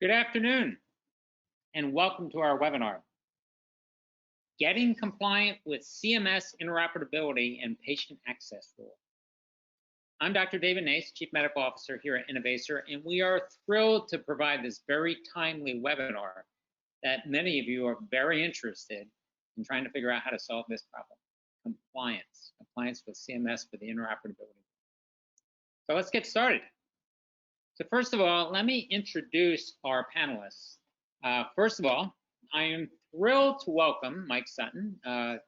Good afternoon, and welcome to our webinar, Getting Compliant with CMS Interoperability and Patient Access Rule. I'm Dr. David Nace, Chief Medical Officer here at Innovaccer, and we are thrilled to provide this very timely webinar that many of you are very interested in trying to figure out how to solve this problem, compliance with CMS for the interoperability. So let's get started. So first of all, let me introduce our panelists. First of all, I am thrilled to welcome Mike Sutton,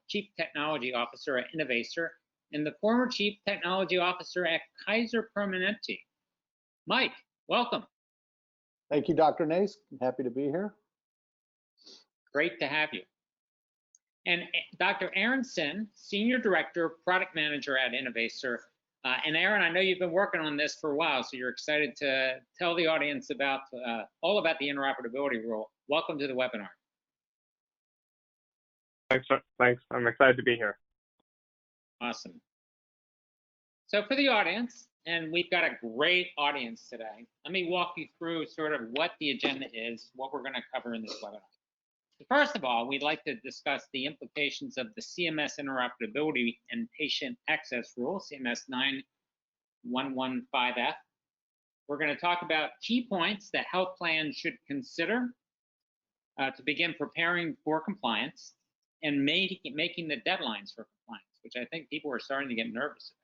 Chief Technology Officer at Innovaccer, and the former Chief Technology Officer at Kaiser Permanente. Mike, welcome. Thank you, Dr. Nace. I'm happy to be here. Great to have you. And Dr. Aaron Sin, Senior Director, Product Manager at Innovaccer. And Aaron, I know you've been working on this for a while, so you're excited to tell the audience about all about the interoperability rule. Welcome to the webinar. Thanks. I'm excited to be here. Awesome. So for the audience, and we've got a great audience today, let me walk you through sort of what the agenda is, what we're going to cover in this webinar. First of all, we'd like to discuss the implications of the CMS Interoperability and Patient Access Rule, CMS 9115F. We're going to talk about key points that health plans should consider to begin preparing for compliance and making the deadlines for compliance, which I think people are starting to get nervous about.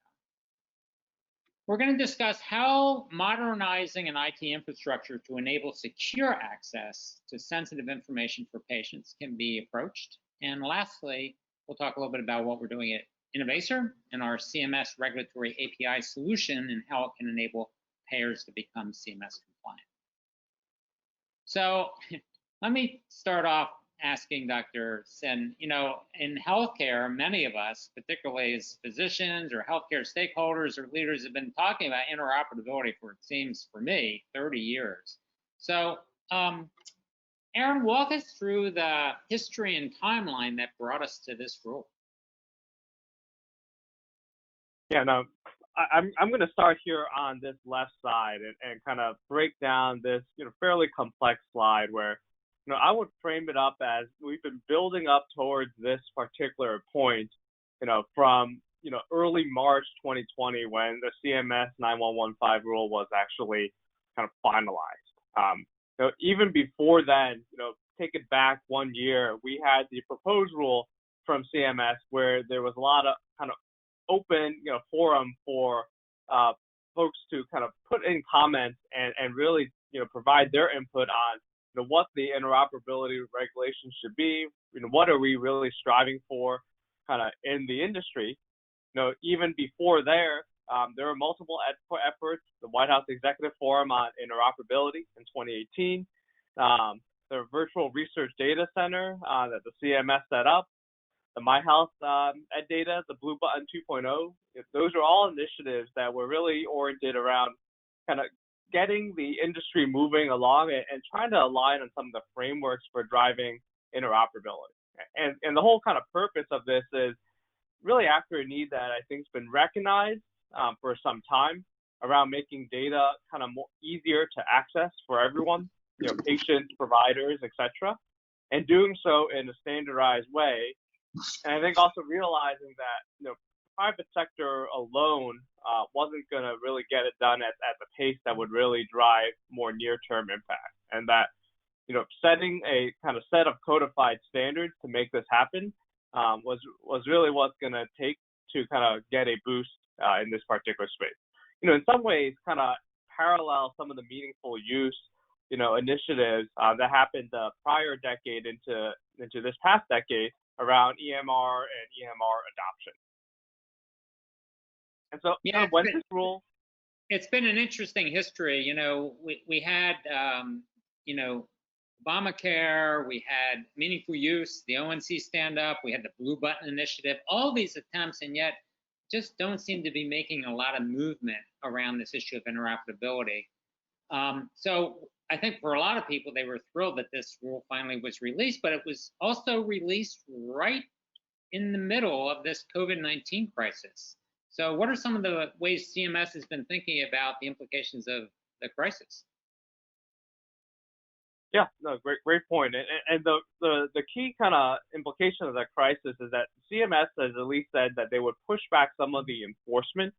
We're going to discuss how modernizing an IT infrastructure to enable secure access to sensitive information for patients can be approached. And lastly, we'll talk a little bit about what we're doing at Innovaccer and our CMS regulatory API solution and how it can enable payers to become CMS compliant. So let me start off asking Dr. Sen, you know, in healthcare, many of us, particularly as physicians or healthcare stakeholders or leaders, have been talking about interoperability for, it seems, for me, 30 years. So, Aaron, walk us through the history and timeline that brought us to this rule. Yeah, no, I'm going to start here on this left side and kind of break down this, fairly complex slide where, I would frame it up as we've been building up towards this particular point, from, early March 2020 when the CMS 9115 rule was actually kind of finalized. Even before then, take it back 1 year, we had the proposed rule from CMS where there was a lot of kind of open, forum for folks to kind of put in comments and really, provide their input on what the interoperability regulations should be, what are we really striving for kind of in the industry. Even before there were multiple efforts, the White House Executive Forum on Interoperability in 2018, the Virtual Research Data Center that the CMS set up, the My Health Ed Data, the Blue Button 2.0, those are all initiatives that were really oriented around kind of getting the industry moving along and trying to align on some of the frameworks for driving interoperability. And the whole kind of purpose of this is really after a need that I think has been recognized for some time around making data kind of more easier to access for everyone, patients, providers, etc., and doing so in a standardized way. And I think also realizing that, private sector alone wasn't going to really get it done at the pace that would really drive more near-term impact. And that, setting a kind of set of codified standards to make this happen was really what's going to take to kind of get a boost in this particular space. In some ways, kind of parallel some of the meaningful use, initiatives that happened the prior decade into this past decade around EMR and EMR adoption. And so, yeah, when this rule, it's been an interesting history. We had, Obamacare, we had meaningful use, the ONC stand up, we had the Blue Button initiative, all these attempts, and yet just don't seem to be making a lot of movement around this issue of interoperability. So I think for a lot of people, they were thrilled that this rule finally was released, but it was also released right in the middle of this COVID-19 crisis. So what are some of the ways CMS has been thinking about the implications of the crisis? Yeah, no, great point. And the key kind of implication of that crisis is that CMS has at least said that they would push back some of the enforcement,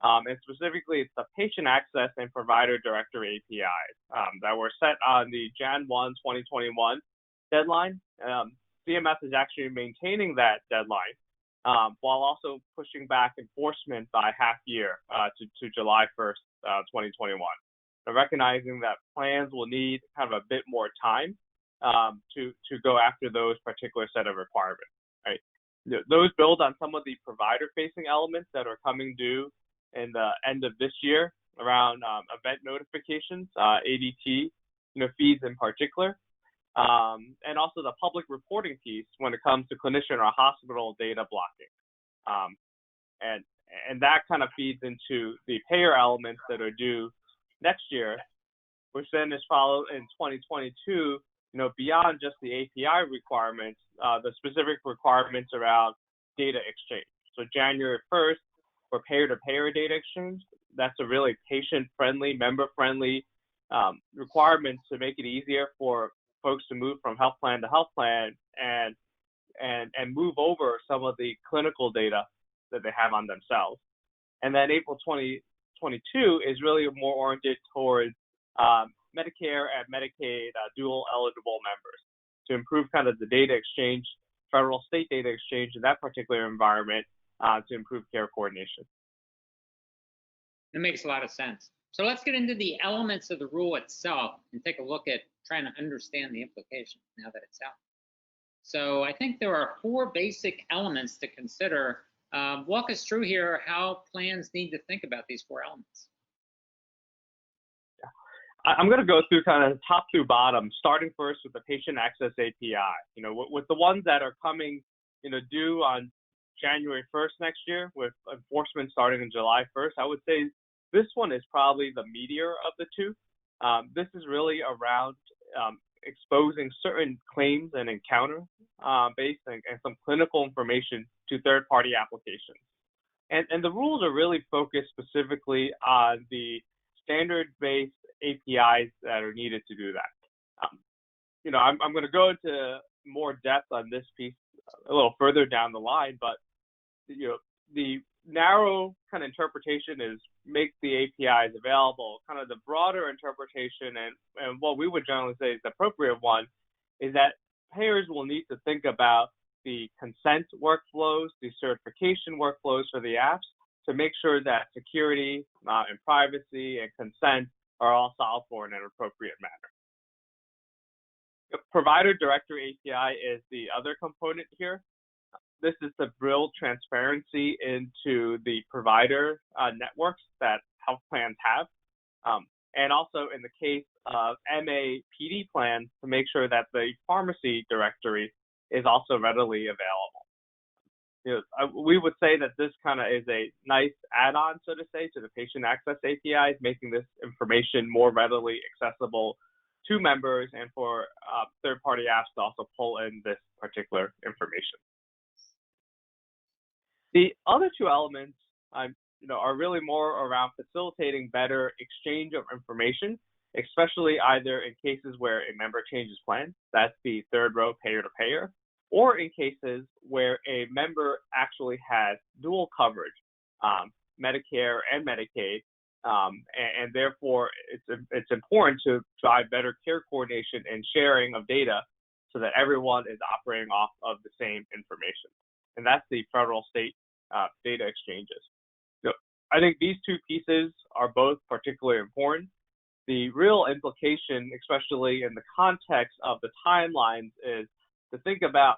and specifically it's the patient access and provider directory APIs that were set on the Jan 1, 2021 deadline. CMS is actually maintaining that deadline while also pushing back enforcement by half year to July 1st, 2021. Recognizing that plans will need kind of a bit more time to go after those particular set of requirements, right? Those build on some of the provider-facing elements that are coming due in the end of this year around event notifications, ADT, feeds in particular, and also the public reporting piece when it comes to clinician or hospital data blocking, and that kind of feeds into the payer elements that are due next year, which then is followed in 2022, beyond just the API requirements, the specific requirements around data exchange. So January 1st, for payer-to-payer data exchange, that's a really patient-friendly, member-friendly requirement to make it easier for folks to move from health plan to health plan and move over some of the clinical data that they have on themselves. And then April 2022 is really more oriented towards Medicare and Medicaid dual eligible members to improve kind of the data exchange, federal state data exchange in that particular environment to improve care coordination. That makes a lot of sense. So let's get into the elements of the rule itself and take a look at trying to understand the implication now that it's out. So I think there are 4 basic elements to consider. Walk us through here how plans need to think about these 4 elements. I'm going to go through kind of top to bottom, starting first with the patient access API. With the ones that are coming, due on January 1st next year, with enforcement starting on July 1st, I would say this one is probably the meatier of the 2. This is really around exposing certain claims and encounter based and some clinical information to third-party applications. And the rules are really focused specifically on the standard-based APIs that are needed to do that. I'm going to go into more depth on this piece a little further down the line, but the narrow kind of interpretation is make the APIs available. Kind of the broader interpretation and what we would generally say is the appropriate one is that payers will need to think about the consent workflows, the certification workflows for the apps to make sure that security and privacy and consent are all solved for in an appropriate manner. The provider directory API is the other component here. This is to build transparency into the provider networks that health plans have. And also in the case of MAPD plans, to make sure that the pharmacy directory is also readily available. We would say that this kind of is a nice add-on, so to say, to the patient access APIs, making this information more readily accessible to members and for third-party apps to also pull in this particular information. The other 2 elements are really more around facilitating better exchange of information, especially either in cases where a member changes plans, that's the third row payer-to-payer, or in cases where a member actually has dual coverage, Medicare and Medicaid, and therefore it's important to drive better care coordination and sharing of data so that everyone is operating off of the same information. And that's the federal state data exchanges. So I think these 2 pieces are both particularly important. The real implication, especially in the context of the timelines, is to think about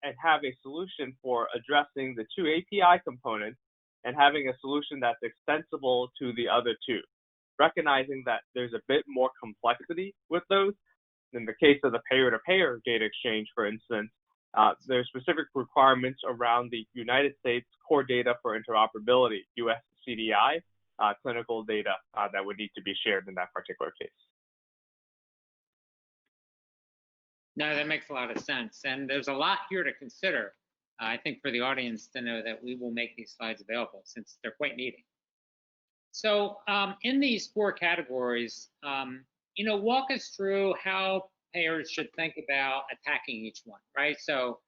and have a solution for addressing the 2 API components and having a solution that's extensible to the other 2, recognizing that there's a bit more complexity with those. In the case of the payer-to-payer data exchange, for instance, there's specific requirements around the United States Core Data for Interoperability, USCDI, clinical data that would need to be shared in that particular case. No, that makes a lot of sense. And there's a lot here to consider, I think, for the audience to know that we will make these slides available since they're quite needed. So in these 4 categories, walk us through how payers should think about attacking each one, right? So,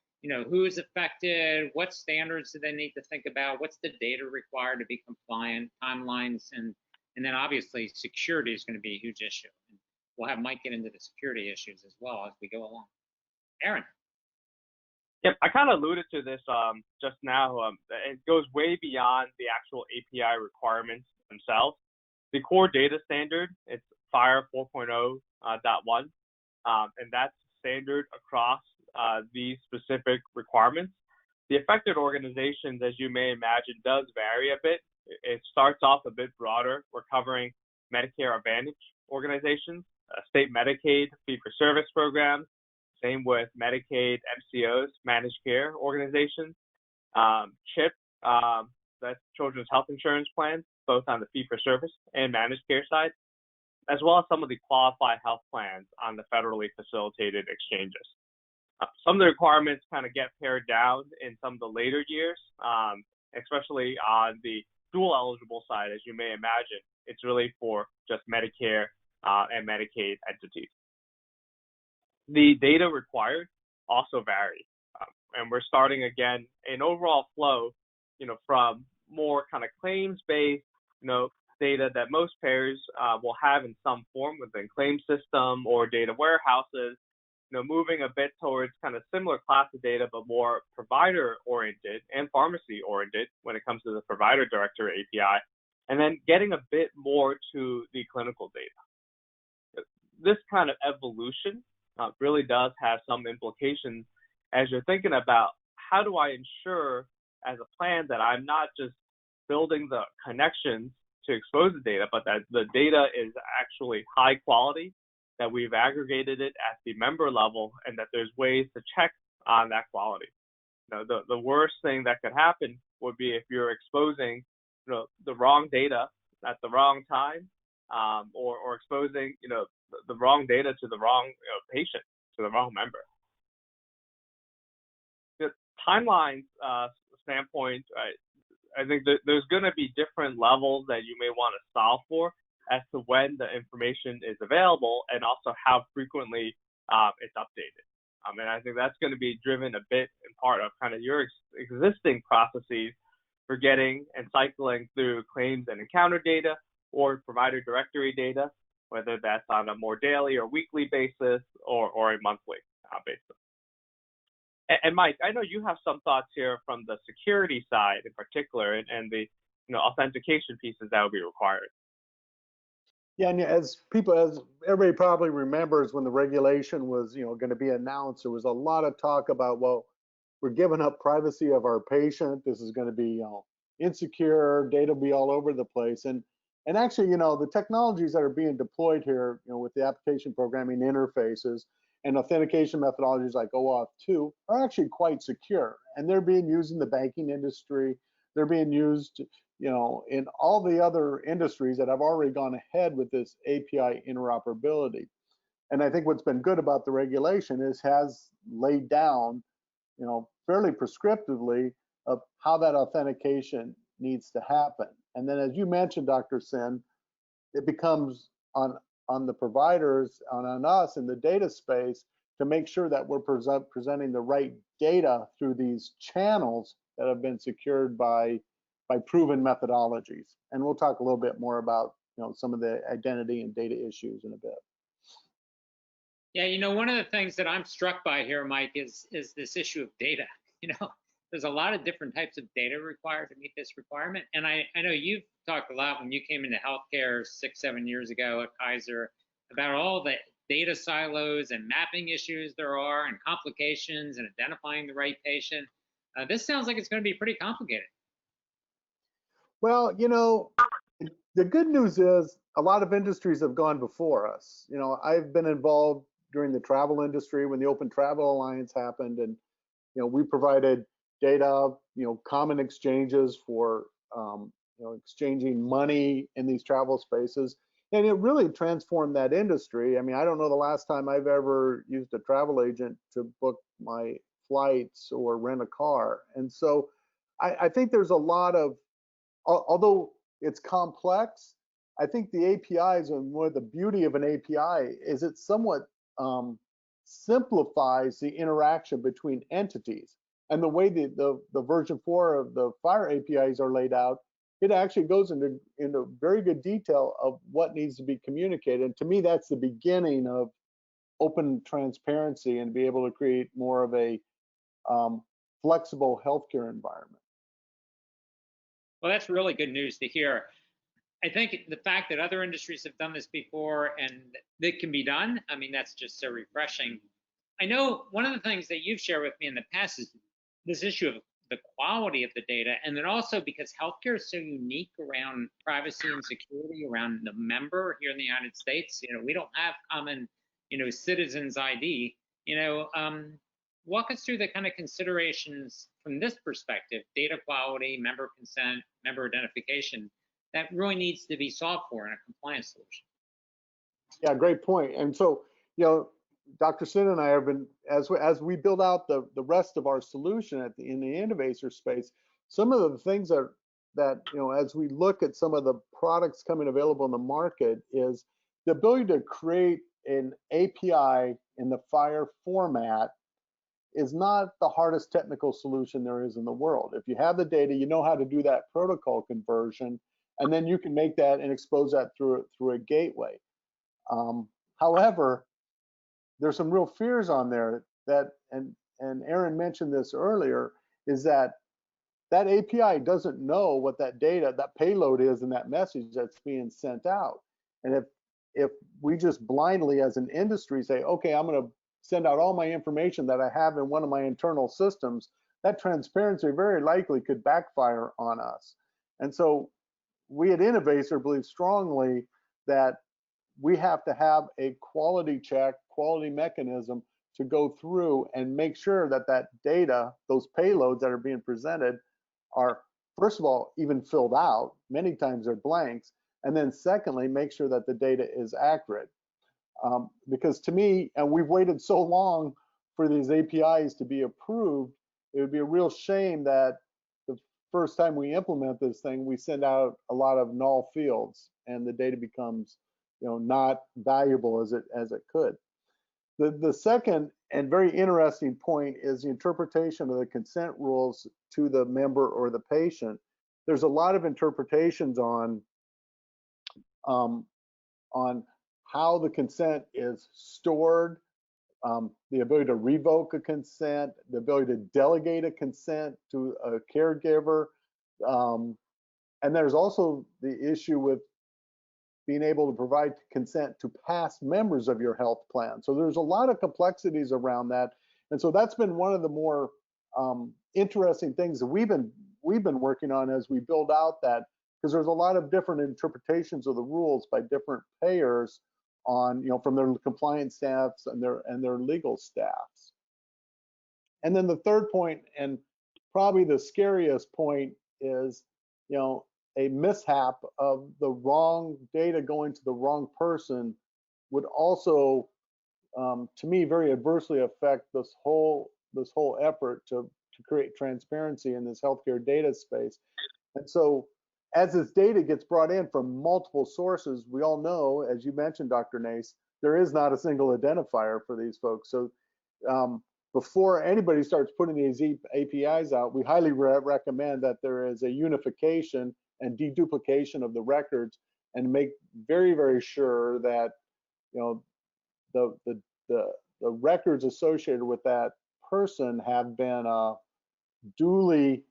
who's affected, what standards do they need to think about, what's the data required to be compliant, timelines, and then obviously security is going to be a huge issue. And we'll have Mike get into the security issues as well as we go along. Aaron. Yep, I kind of alluded to this just now. It goes way beyond the actual API requirements themselves. The core data standard, it's FHIR 4.0.1, and that's standard across these specific requirements. The affected organizations, as you may imagine, does vary a bit. It starts off a bit broader. We're covering Medicare Advantage organizations, state Medicaid fee-for-service programs, same with Medicaid, MCOs, managed care organizations, CHIP, that's Children's Health Insurance Plans, both on the fee-for-service and managed care side, as well as some of the qualified health plans on the federally facilitated exchanges. Some of the requirements kind of get pared down in some of the later years, especially on the dual eligible side, as you may imagine. It's really for just Medicare and Medicaid entities. The data required also vary, and we're starting again an overall flow, from more kind of claims-based, data that most payers will have in some form within claim system or data warehouses, moving a bit towards kind of similar class of data, but more provider-oriented and pharmacy-oriented when it comes to the provider director API, and then getting a bit more to the clinical data. This kind of evolution really does have some implications as you're thinking about how do I ensure as a plan that I'm not just building the connections to expose the data, but that the data is actually high quality, that we've aggregated it at the member level, and that there's ways to check on that quality. The worst thing that could happen would be if you're exposing the wrong data at the wrong time, or exposing the wrong data to the wrong patient, to the wrong member. The timelines standpoint, I think that there's going to be different levels that you may want to solve for as to when the information is available and also how frequently it's updated. And I think that's going to be driven a bit in part of kind of your existing processes for getting and cycling through claims and encounter data or provider directory data, whether that's on a more daily or weekly basis or a monthly basis. And Mike, I know you have some thoughts here from the security side in particular, and the authentication pieces that will be required. Yeah, and as everybody probably remembers, when the regulation was going to be announced, there was a lot of talk about, well, we're giving up privacy of our patient. This is going to be insecure. Data will be all over the place. And actually, the technologies that are being deployed here, with the application programming interfaces and authentication methodologies like OAuth 2 are actually quite secure. And they're being used in the banking industry. They're being used, in all the other industries that have already gone ahead with this API interoperability. And I think what's been good about the regulation has laid down, fairly prescriptively of how that authentication needs to happen. And then, as you mentioned, Dr. Sin, it becomes on the providers, on us in the data space, to make sure that we're presenting the right data through these channels that have been secured by proven methodologies. And we'll talk a little bit more about some of the identity and data issues in a bit. Yeah, one of the things that I'm struck by here, Mike, is this issue of data. There's a lot of different types of data required to meet this requirement. And I know you've talked a lot when you came into healthcare 6-7 years ago at Kaiser about all the data silos and mapping issues there are and complications and identifying the right patient. This sounds like it's going to be pretty complicated. Well, the good news is a lot of industries have gone before us. I've been involved during the travel industry when the Open Travel Alliance happened, and we provided data, common exchanges for exchanging money in these travel spaces, and it really transformed that industry. I mean, I don't know the last time I've ever used a travel agent to book my flights or rent a car. And so I think there's a lot of, although it's complex, I think the APIs, and one of the beauty of an API is it's somewhat simplifies the interaction between entities. And the way the version 4 of the FHIR APIs are laid out, it actually goes into very good detail of what needs to be communicated. And to me, that's the beginning of open transparency and be able to create more of a flexible healthcare environment. Well, that's really good news to hear. I think the fact that other industries have done this before and it can be done, I mean, that's just so refreshing. I know one of the things that you've shared with me in the past is this issue of the quality of the data, and then also because healthcare is so unique around privacy and security around the member here in the United States. You know, we don't have common, you know, citizens ID. You know, walk us through the kind of considerations from this perspective: data quality, member consent, member identification, that really needs to be solved for in a compliance solution. Yeah, great point. And so, you know, Dr. Sin and I have been, as we build out the rest of our solution in the Innovaccer space, some of the things that, you know, as we look at some of the products coming available in the market, is the ability to create an API in the FHIR format is not the hardest technical solution there is in the world. If you have the data, you know how to do that protocol conversion, and then you can make that and expose that through a gateway. However, there's some real fears on there that, and Aaron mentioned this earlier, is that API doesn't know what that data, that payload is in that message that's being sent out. And if we just blindly as an industry say, okay, I'm going to send out all my information that I have in one of my internal systems, that transparency very likely could backfire on us. And so we at Innovaccer believe strongly that we have to have a quality check, quality mechanism to go through and make sure that that data, those payloads that are being presented, are, first of all, even filled out. Many times they're blanks. And then secondly, make sure that the data is accurate. Because to me, and we've waited so long for these APIs to be approved, it would be a real shame that the first time we implement this thing, we send out a lot of null fields and the data becomes, you know, not valuable as it could. The second and very interesting point is the interpretation of the consent rules to the member or the patient. There's a lot of interpretations on how the consent is stored, the ability to revoke a consent, the ability to delegate a consent to a caregiver. And there's also the issue with being able to provide consent to past members of your health plan. So there's a lot of complexities around that. And so that's been one of the more interesting things that we've been working on as we build out that, because there's a lot of different interpretations of the rules by different payers on, you know, from their compliance staffs and their legal staffs. And then the third point, and probably the scariest point, is, you know, a mishap of the wrong data going to the wrong person would also, to me, very adversely affect this whole effort to create transparency in this healthcare data space. And so, as this data gets brought in from multiple sources, we all know, as you mentioned, Dr. Nace, there is not a single identifier for these folks. So before anybody starts putting these APIs out, we highly recommend that there is a unification and deduplication of the records, and make very, very sure that, you know, the records associated with that person have been duly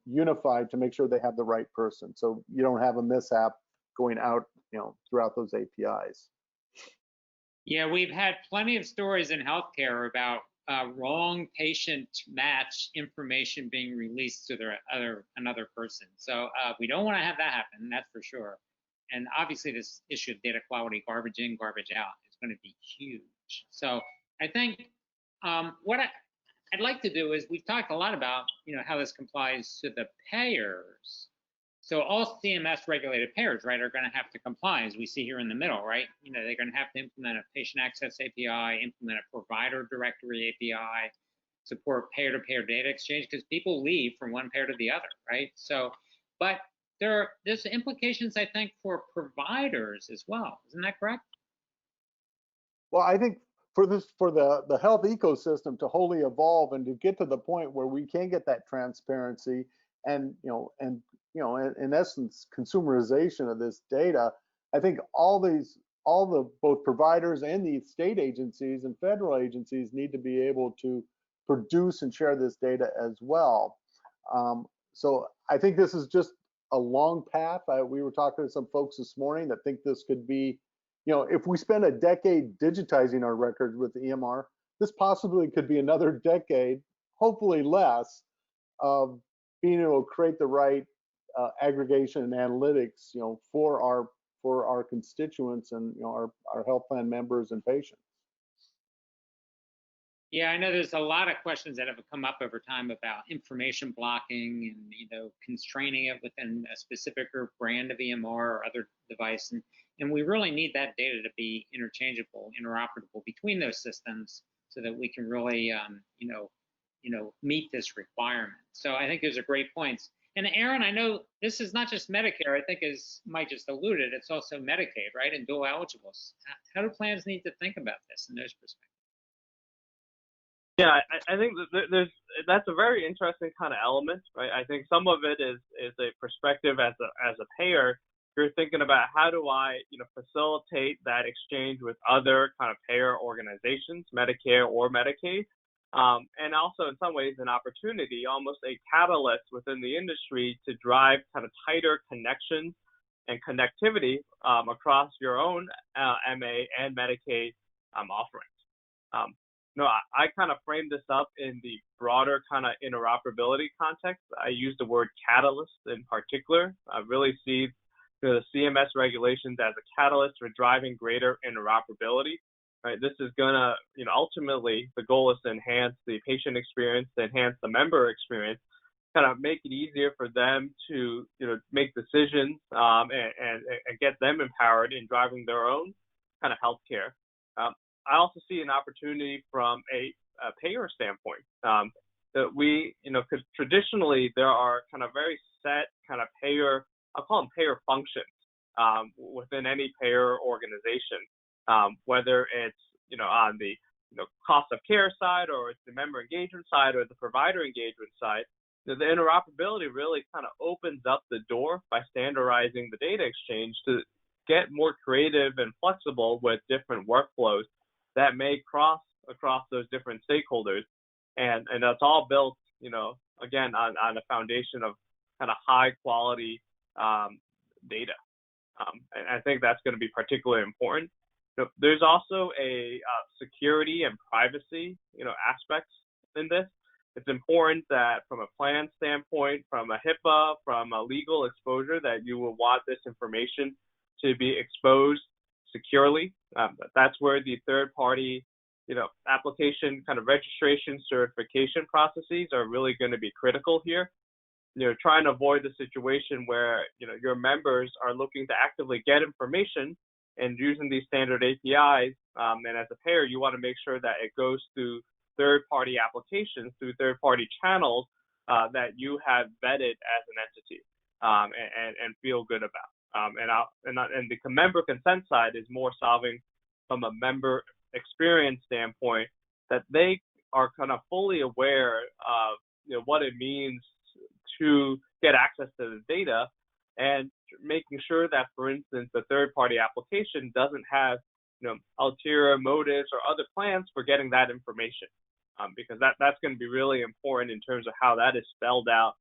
unified to make sure they have the right person, so you don't have a mishap going out, you know, throughout those APIs. Yeah, we've had plenty of stories in healthcare about wrong patient match information being released to another person. So we don't want to have that happen, that's for sure. And obviously this issue of data quality, garbage in, garbage out, is going to be huge. So I think what I'd like to do is, we've talked a lot about, you know, how this complies to the payers. So all CMS regulated payers, right, are going to have to comply, as we see here in the middle, right? You know, they're going to have to implement a patient access API, implement a provider directory API, support payer-to-payer data exchange, because people leave from one payer to the other, right? So, but there's implications, I think, for providers as well. Isn't that correct? Well, I think for the health ecosystem to wholly evolve and to get to the point where we can get that transparency and in essence consumerization of this data, I think all the both providers and the state agencies and federal agencies need to be able to produce and share this data as well. So I think this is just a long path. We were talking to some folks this morning that think this could be, if we spend a decade digitizing our records with EMR, this possibly could be another decade, hopefully less, of being able to create the right aggregation and analytics, for our constituents and our health plan members and patients. Yeah, I know there's a lot of questions that have come up over time about information blocking and constraining it within a specific or brand of EMR or other device, and we really need that data to be interchangeable, interoperable between those systems, so that we can really meet this requirement. So I think those are great points. And Aaron, I know this is not just Medicare. I think, as Mike just alluded, it's also Medicaid, right, and dual eligibles. How do plans need to think about this in those perspectives? Yeah, I think that's a very interesting kind of element, right? I think some of it is a perspective as a payer. You're thinking about how do I facilitate that exchange with other kind of payer organizations, Medicare or Medicaid, and also in some ways an opportunity, almost a catalyst within the industry to drive kind of tighter connections and connectivity across your own MA and Medicaid offerings. I kind of framed this up in the broader kind of interoperability context. I use the word catalyst in particular. I really see the CMS regulations as a catalyst for driving greater interoperability. Right? This is gonna, ultimately the goal is to enhance the patient experience, to enhance the member experience, kind of make it easier for them to, make decisions and get them empowered in driving their own kind of healthcare. I also see an opportunity from a payer standpoint that we, because traditionally there are kind of very set kind of payer, I'll call them payer functions within any payer organization, whether it's, on the cost of care side, or it's the member engagement side, or the provider engagement side. The interoperability really kind of opens up the door by standardizing the data exchange to get more creative and flexible with different workflows that may cross across those different stakeholders, and that's all built, again on a foundation of kind of high quality data. And I think that's going to be particularly important. There's also a security and privacy, aspects in this. It's important that from a plan standpoint, from a HIPAA, from a legal exposure, that you will want this information to be exposed securely. That's where the third-party, application kind of registration certification processes are really going to be critical here. Trying to avoid the situation where, your members are looking to actively get information and using these standard APIs. And as a payer, you want to make sure that it goes through third-party applications, through third-party channels that you have vetted as an entity and feel good about. And the member consent side is more solving from a member experience standpoint, that they are kind of fully aware of what it means to get access to the data, and making sure that, for instance, the third-party application doesn't have ulterior motives or other plans for getting that information, because that's going to be really important in terms of how that is spelled out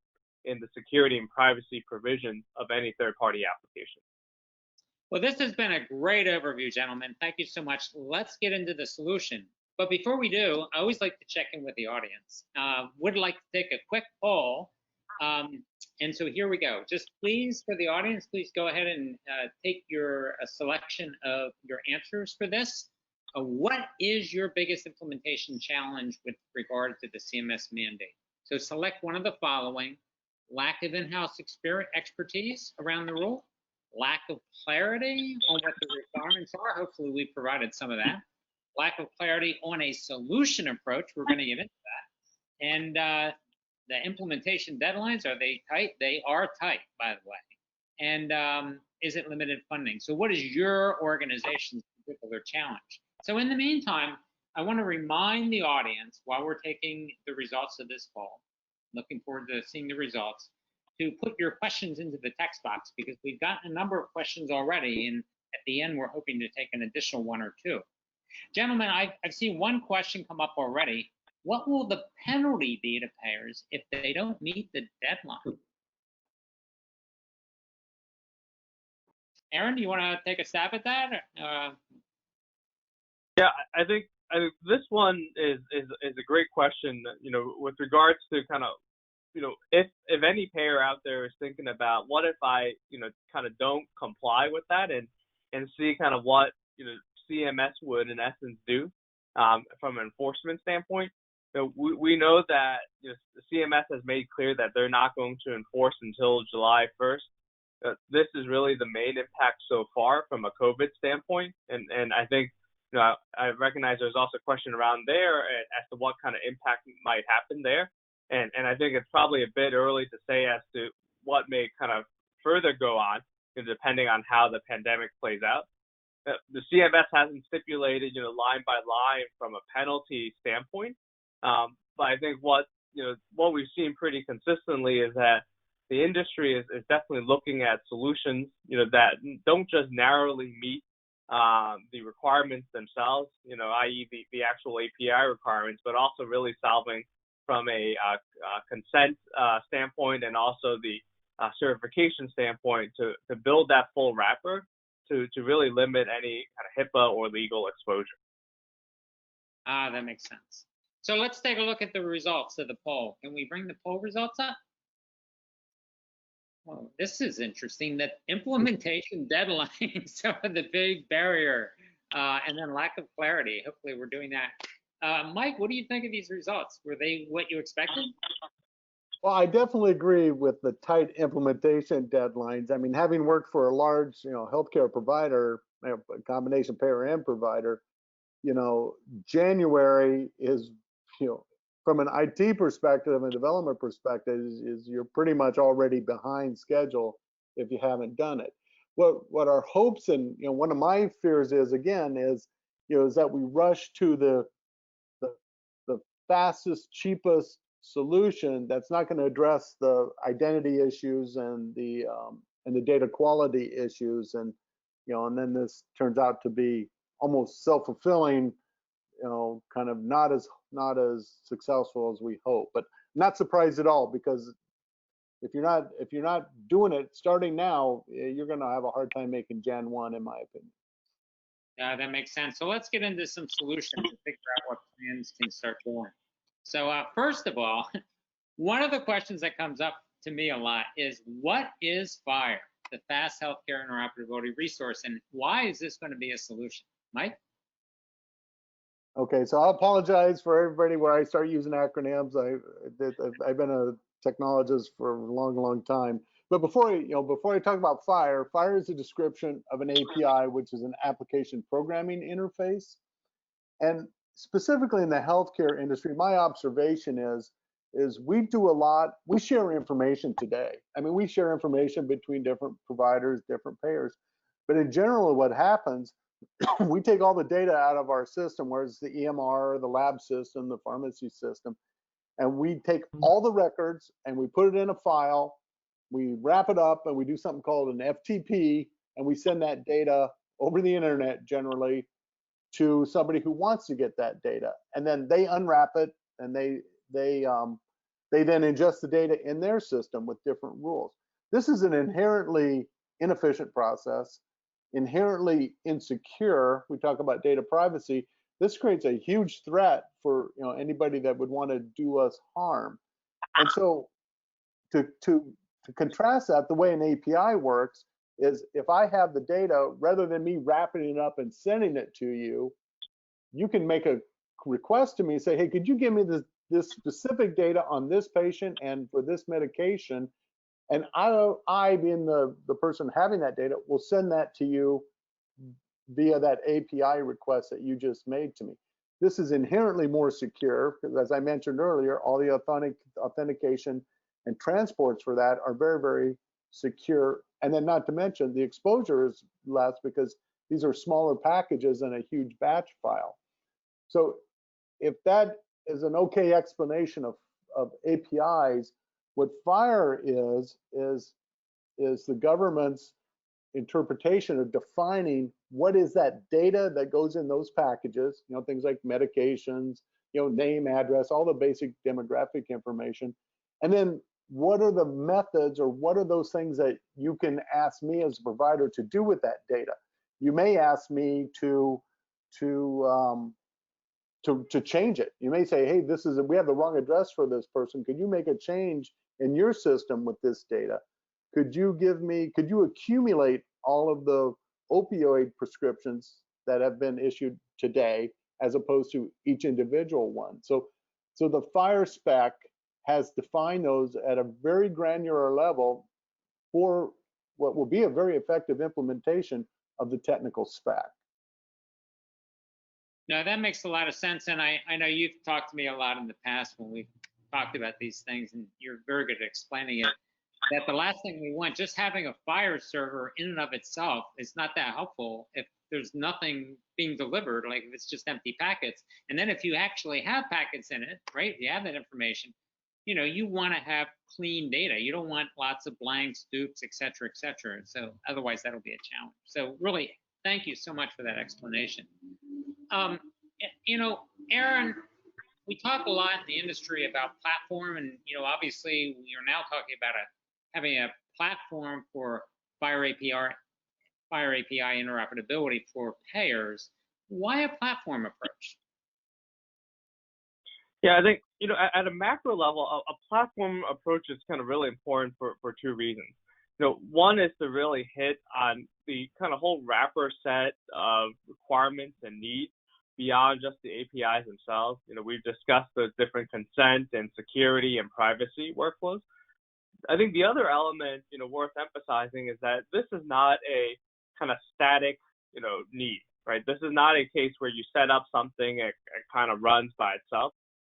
in the security and privacy provisions of any third-party application. Well, this has been a great overview, gentlemen. Thank you so much. Let's get into the solution. But before we do, I always like to check in with the audience. Would like to take a quick poll. And so here we go. Just please, for the audience, please go ahead and take your selection of your answers for this. What is your biggest implementation challenge with regard to the CMS mandate? So select one of the following: lack of in-house expertise around the rule, lack of clarity on what the requirements are. Hopefully we provided some of that. Lack of clarity on a solution approach. We're going to get into that. And the implementation deadlines, are they tight? They are tight, by the way. And is it limited funding? So what is your organization's particular challenge? So in the meantime, I want to remind the audience while we're taking the results of this poll, looking forward to seeing the results, to put your questions into the text box because we've gotten a number of questions already, and at the end we're hoping to take an additional one or two. Gentlemen, I've seen one question come up already. What will the penalty be to payers if they don't meet the deadline? Aaron, do you want to take a stab at that? Yeah, I think this one is a great question. You know, with regards to kind of, you know, if any payer out there is thinking about what if I, you know, kind of don't comply with that and see kind of what, you know, CMS would in essence do from an enforcement standpoint. So we know that, you know, the CMS has made clear that they're not going to enforce until July 1st. This is really the main impact so far from a COVID standpoint, and I think, you know, I recognize there's also a question around there as to what kind of impact might happen there, and I think it's probably a bit early to say as to what may kind of further go on, you know, depending on how the pandemic plays out. The CMS hasn't stipulated, you know, line by line from a penalty standpoint, but I think what we've seen pretty consistently is that the industry is definitely looking at solutions, you know, that don't just narrowly meet the requirements themselves, you know, i.e. the actual API requirements, but also really solving from a consent standpoint and also the certification standpoint to build that full wrapper to really limit any kind of HIPAA or legal exposure. That makes sense. So let's take a look at the results of the poll. Can we bring the poll results up? Oh, this is interesting, that implementation deadlines are the big barrier, and then lack of clarity. Hopefully we're doing that. Mike, what do you think of these results? Were they what you expected? Well, I definitely agree with the tight implementation deadlines. I mean, having worked for a large, you know, healthcare provider, a combination payer and provider, you know, January is, you know, from an IT perspective and development perspective, is you're pretty much already behind schedule if you haven't done it. What our hopes and, you know, one of my fears is, again, is, you know, is that we rush to the fastest, cheapest solution that's not going to address the identity issues and the data quality issues, and, you know, and then this turns out to be almost self-fulfilling, you know, kind of not as successful as we hope. But I'm not surprised at all, because if you're not doing it starting now, you're going to have a hard time making Jan 1, in my opinion. Yeah, that makes sense. So let's get into some solutions to figure out what plans can start doing. So first of all, one of the questions that comes up to me a lot is, what is FHIR, the Fast Healthcare Interoperability Resource, and why is this going to be a solution? Mike? Okay, so I'll apologize for everybody where I start using acronyms. I've been a technologist for a long, long time. But before I talk about FHIR is a description of an API, which is an application programming interface. And specifically in the healthcare industry, my observation is we do a lot. We share information today. I mean, we share information between different providers, different payers. But in general, what happens, we take all the data out of our system, whether it's the EMR, the lab system, the pharmacy system, and we take all the records and we put it in a file, we wrap it up, and we do something called an FTP, and we send that data over the internet generally to somebody who wants to get that data, and then they unwrap it, and they then ingest the data in their system with different rules. This is an inherently inefficient process, inherently insecure. We talk about data privacy. This creates a huge threat for, you know, anybody that would want to do us harm. And so to contrast that, the way an API works is, if I have the data, rather than me wrapping it up and sending it to you, you can make a request to me, say, hey, could you give me this specific data on this patient and for this medication? And I being the person having that data, will send that to you via that API request that you just made to me. This is inherently more secure, because as I mentioned earlier, all the authentication and transports for that are very, very secure. And then not to mention, the exposure is less because these are smaller packages than a huge batch file. So if that is an okay explanation of APIs, what FHIR is the government's interpretation of defining what is that data that goes in those packages, things like medications, name, address, all the basic demographic information. And then what are the methods, or what are those things that you can ask me as a provider to do with that data? You may ask me to change it. You may say, hey, we have the wrong address for this person. Could you make a change in your system with this data? Could you accumulate all of the opioid prescriptions that have been issued today as opposed to each individual one? So the FHIR spec has defined those at a very granular level for what will be a very effective implementation of the technical spec. No, that makes a lot of sense. And I know you've talked to me a lot in the past when we've talked about these things, and you're very good at explaining it, that the last thing we want, just having a FHIR server in and of itself is not that helpful if there's nothing being delivered, like if it's just empty packets. And then if you actually have packets in it, right, if you have that information, you want to have clean data. You don't want lots of blanks, dupes, et cetera, et cetera. So otherwise that'll be a challenge. So really, thank you so much for that explanation. Aaron, we talk a lot in the industry about platform, and obviously we are now talking about having a platform for FHIR API interoperability for payers. Why a platform approach? Yeah, I think at a macro level, a platform approach is kind of really important for two reasons. One is to really hit on the kind of whole wrapper set of requirements and needs beyond just the APIs themselves. We've discussed those different consent and security and privacy workflows. I think the other element, worth emphasizing is that this is not a kind of static, need, right? This is not a case where you set up something, it kind of runs by itself.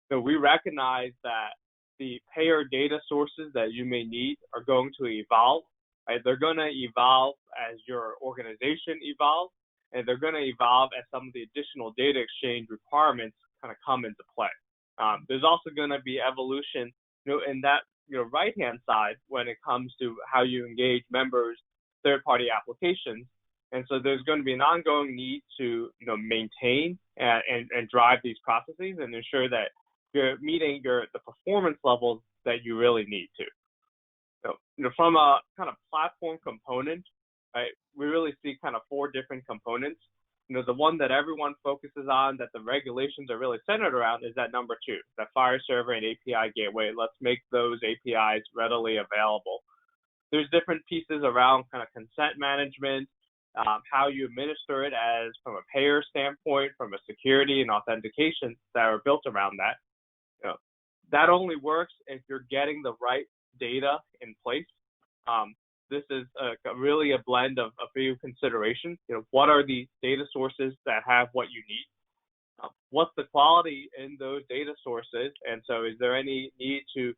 So we recognize that the payer data sources that you may need are going to evolve, right? They're going to evolve as your organization evolves, and they're going to evolve as some of the additional data exchange requirements kind of come into play. There's also going to be evolution, in that right-hand side when it comes to how you engage members, third-party applications. And so there's going to be an ongoing need to maintain and drive these processes and ensure that you're meeting the performance levels that you really need to. So, from a kind of platform component, right, we really see kind of four different components. The one that everyone focuses on, that the regulations are really centered around, is that number two, that FHIR server and API gateway. Let's make those APIs readily available. There's different pieces around kind of consent management, how you administer it as from a payer standpoint, from a security and authentication that are built around that. That only works if you're getting the right data in place. This is really a blend of a few considerations. What are the data sources that have what you need? What's the quality in those data sources? And so is there any need to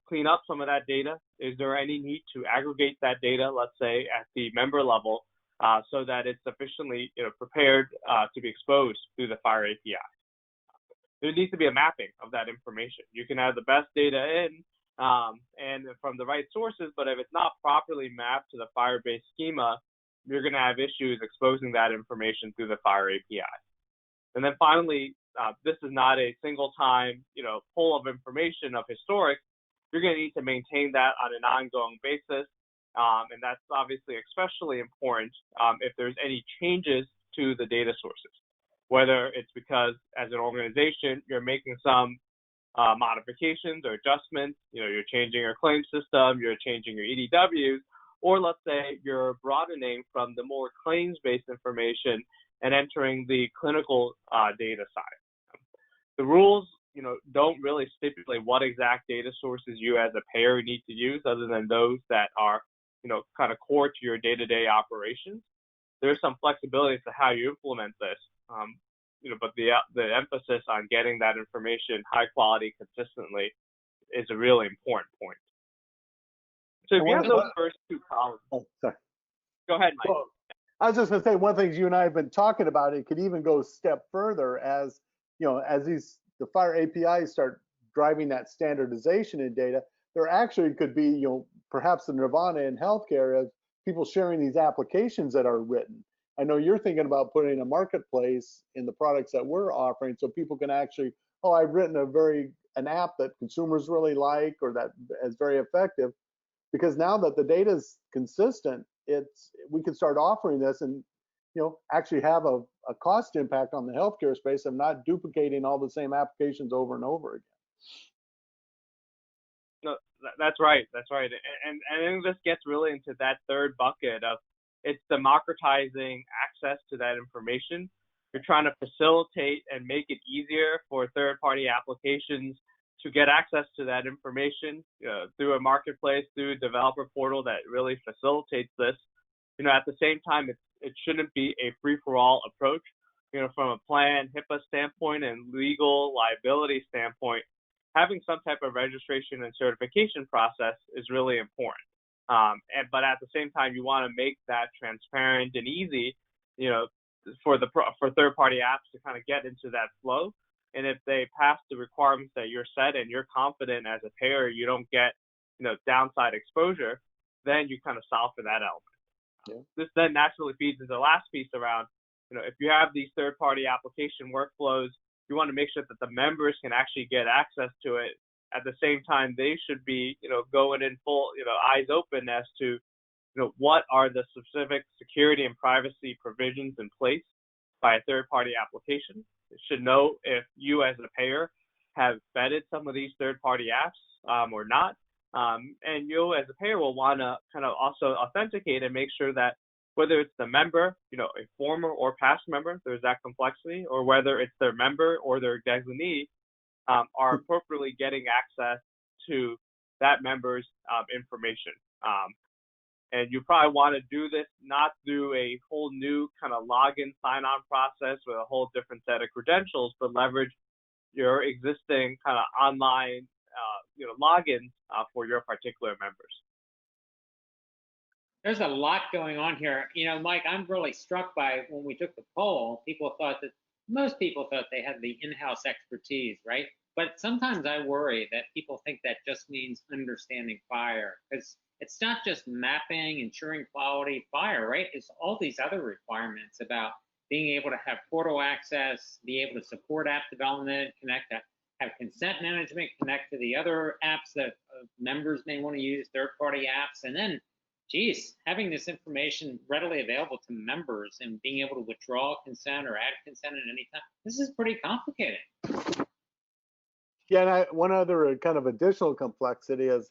clean up some of that data? Is there any need to aggregate that data, let's say at the member level, so that it's sufficiently prepared to be exposed through the FHIR API? There needs to be a mapping of that information. You can have the best data in and from the right sources, but if it's not properly mapped to the FHIR-based schema, you're going to have issues exposing that information through the FHIR API. And then finally, this is not a single time, pull of information of historic. You're going to need to maintain that on an ongoing basis. And that's obviously especially important if there's any changes to the data sources, whether it's because as an organization, you're making some modifications or adjustments, you're changing your claim system, you're changing your EDWs, or let's say you're broadening from the more claims-based information and entering the clinical data side. The rules, don't really stipulate what exact data sources you as a payer need to use other than those that are, kind of core to your day-to-day operations. There's some flexibility as to how you implement this, but the emphasis on getting that information high quality consistently is a really important point. So if you have those first two columns, go ahead, Mike. Well, I was just going to say, one of the things you and I have been talking about, it could even go a step further as, as these the FHIR APIs start driving that standardization in data, there actually could be, you know, perhaps the nirvana in healthcare as people sharing these applications that are written. I know you're thinking about putting a marketplace in the products that we're offering so people can actually, oh, I've written an app that consumers really like or that is very effective. Because now that the data is consistent, we can start offering this and, you know, actually have a cost impact on the healthcare space of not duplicating all the same applications over and over again. No, that's right. That's right. And then this gets really into that third bucket of it's democratizing access to that information. You're trying to facilitate and make it easier for third-party applications to get access to that information through a marketplace, through a developer portal that really facilitates this. You know, at the same time, it shouldn't be a free-for-all approach. You know, from a plan, HIPAA standpoint and legal liability standpoint, having some type of registration and certification process is really important. But at the same time, you want to make that transparent and easy, you know, for third-party apps to kind of get into that flow. And if they pass the requirements that you're set and you're confident as a payer, you don't get, you know, downside exposure, then you kind of solve for that element. Yeah. This then naturally feeds into the last piece around, you know, if you have these third-party application workflows, you want to make sure that the members can actually get access to it. At the same time, they should be, you know, going in full, you know, eyes open as to, you know, what are the specific security and privacy provisions in place by a third-party application. It should know if you as a payer have vetted some of these third-party apps or not. And you as a payer will want to kind of also authenticate and make sure that whether it's the member, you know, a former or past member, there's that complexity, or whether it's their member or their designee, are appropriately getting access to that member's information. And you probably want to do this not through a whole new kind of login sign-on process with a whole different set of credentials, but leverage your existing kind of online, you know, logins for your particular members. There's a lot going on here. You know, Mike, I'm really struck by when we took the poll, most people thought they had the in-house expertise, right? But sometimes I worry that people think that just means understanding FHIR, because it's not just mapping, ensuring quality FHIR, right? It's all these other requirements about being able to have portal access, be able to support app development, have consent management, connect to the other apps that members may want to use, third-party apps, and then, geez, having this information readily available to members and being able to withdraw consent or add consent at any time. This is pretty complicated. Yeah, and one other kind of additional complexity is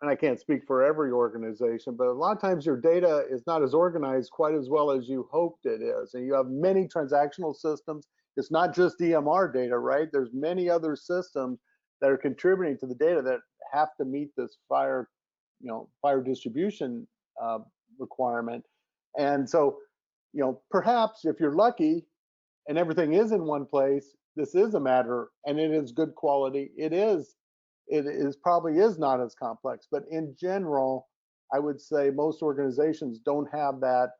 and I can't speak for every organization, but a lot of times your data is not as organized quite as well as you hoped it is. And you have many transactional systems. It's not just EMR data, right? There's many other systems that are contributing to the data that have to meet this FHIR distribution requirement. And so, you know, perhaps if you're lucky and everything is in one place, this is a matter and it is good quality. It probably is not as complex, but in general, I would say most organizations don't have that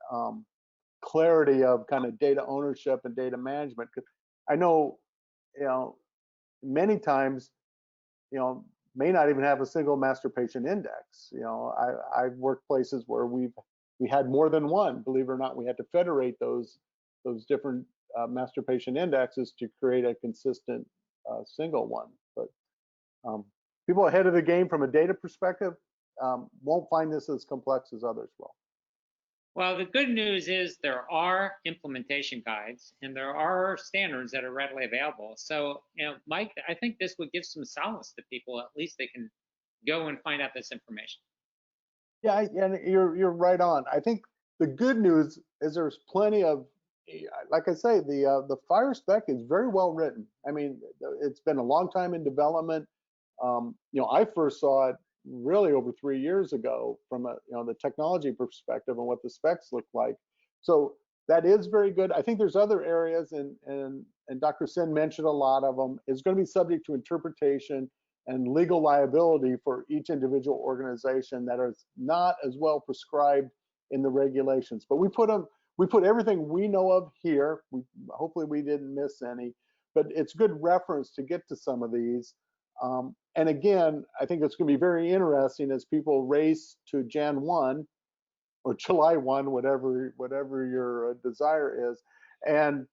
clarity of kind of data ownership and data management. I know, you know, many times, you know, may not even have a single master patient index. You know, I've worked places where we had more than one. Believe it or not, we had to federate those different master patient indexes to create a consistent single one. But people ahead of the game from a data perspective won't find this as complex as others will. Well, the good news is there are implementation guides and there are standards that are readily available. So, you know, Mike, I think this would give some solace to people. At least they can go and find out this information. Yeah, and you're right on. I think the good news is there's plenty of, like I say, the FHIR spec is very well written. I mean, it's been a long time in development. You know, I first saw it really over 3 years ago from the technology perspective and what the specs look like. So that is very good. I think there's other areas, and Dr. Sin mentioned a lot of them. It's going to be subject to interpretation and legal liability for each individual organization that is not as well prescribed in the regulations. But we put everything we know of here. Hopefully we didn't miss any. but it's good reference to get to some of these. And again, I think it's going to be very interesting as people race to Jan 1 or July 1, whatever your desire is. And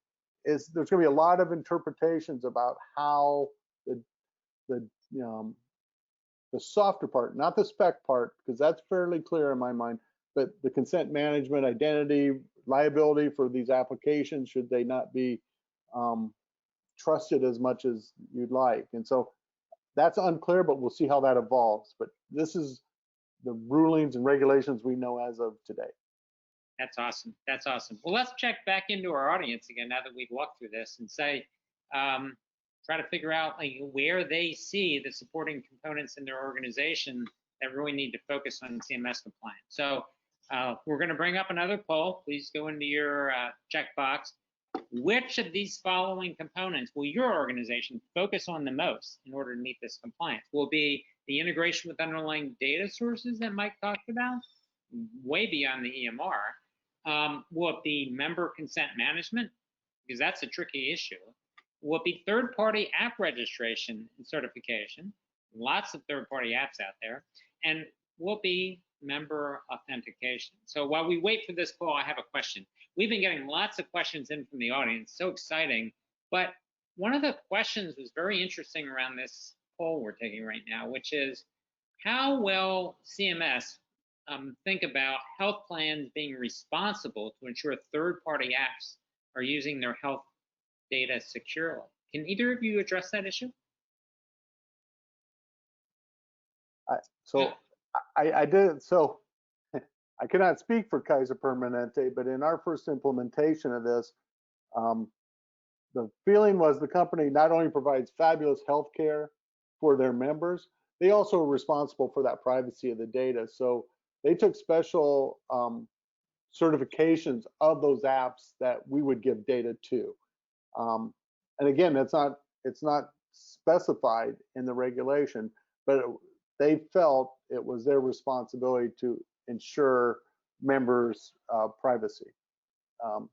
there's going to be a lot of interpretations about how the softer part, not the spec part, because that's fairly clear in my mind, but the consent management, identity, liability for these applications, should they not be trusted as much as you'd like. And so that's unclear, but we'll see how that evolves. But this is the rulings and regulations we know as of today. That's awesome. That's awesome. Well, let's check back into our audience again now that we've walked through this and say, try to figure out like where they see the supporting components in their organization that really need to focus on CMS compliance. So we're going to bring up another poll. Please go into your checkbox. Which of these following components will your organization focus on the most in order to meet this compliance? Will it be the integration with underlying data sources that Mike talked about, way beyond the EMR? Will it be member consent management? Because that's a tricky issue. Will it be third-party app registration and certification? Lots of third-party apps out there. And will it be member authentication? So while we wait for this poll, I have a question. We've been getting lots of questions in from the audience, so exciting. But one of the questions was very interesting around this poll we're taking right now, which is how will CMS think about health plans being responsible to ensure third-party apps are using their health data securely? Can either of you address that issue? I did. So I cannot speak for Kaiser Permanente, but in our first implementation of this, the feeling was the company not only provides fabulous health care for their members, they also are responsible for that privacy of the data. So they took special certifications of those apps that we would give data to. And again, it's not specified in the regulation, but they felt it was their responsibility to ensure members' privacy.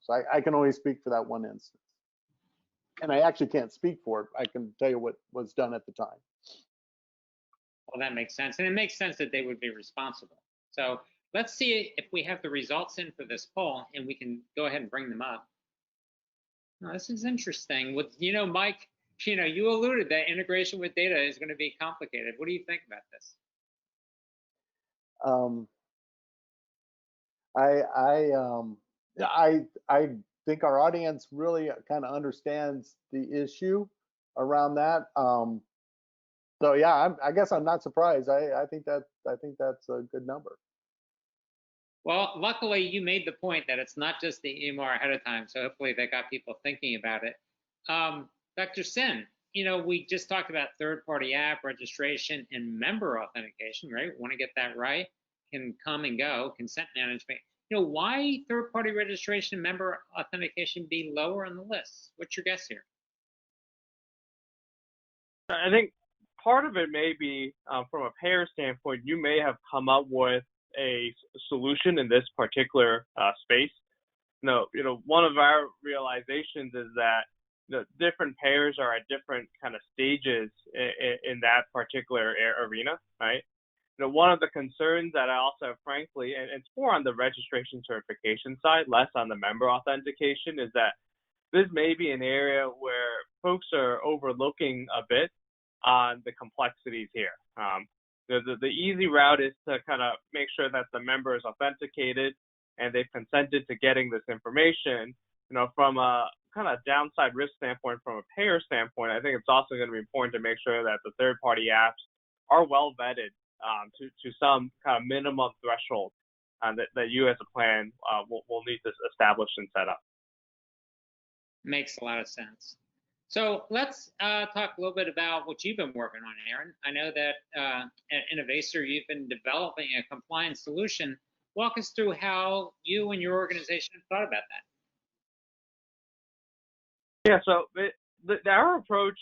So I can only speak for that one instance. And I actually can't speak for it. I can tell you what was done at the time. Well, that makes sense. And it makes sense that they would be responsible. So let's see if we have the results in for this poll and we can go ahead and bring them up. Now, this is interesting. With, Mike, you alluded that integration with data is going to be complicated. What do you think about this? I think our audience really kind of understands the issue around that. So yeah, I guess I'm not surprised. I think that's a good number. Well, luckily you made the point that it's not just the EMR ahead of time, so hopefully that got people thinking about it. Dr. Sin, we just talked about third-party app registration and member authentication, right? We want to get that right. Can come and go, consent management. Why third-party registration and member authentication be lower on the list? What's your guess here? I think part of it may be from a payer standpoint, you may have come up with a solution in this particular space. One of our realizations is that different payers are at different kind of stages in that particular arena, right? One of the concerns that I also have, frankly, and it's more on the registration certification side, less on the member authentication, is that this may be an area where folks are overlooking a bit on the complexities here. The easy route is to kind of make sure that the member is authenticated and they've consented to getting this information. From a kind of downside risk standpoint, from a payer standpoint, I think it's also going to be important to make sure that the third-party apps are well vetted to some kind of minimum threshold that you as a plan will need to establish and set up. Makes a lot of sense. So let's talk a little bit about what you've been working on, Aaron. I know that at Innovaccer, you've been developing a compliance solution. Walk us through how you and your organization have thought about that. Yeah, so our approach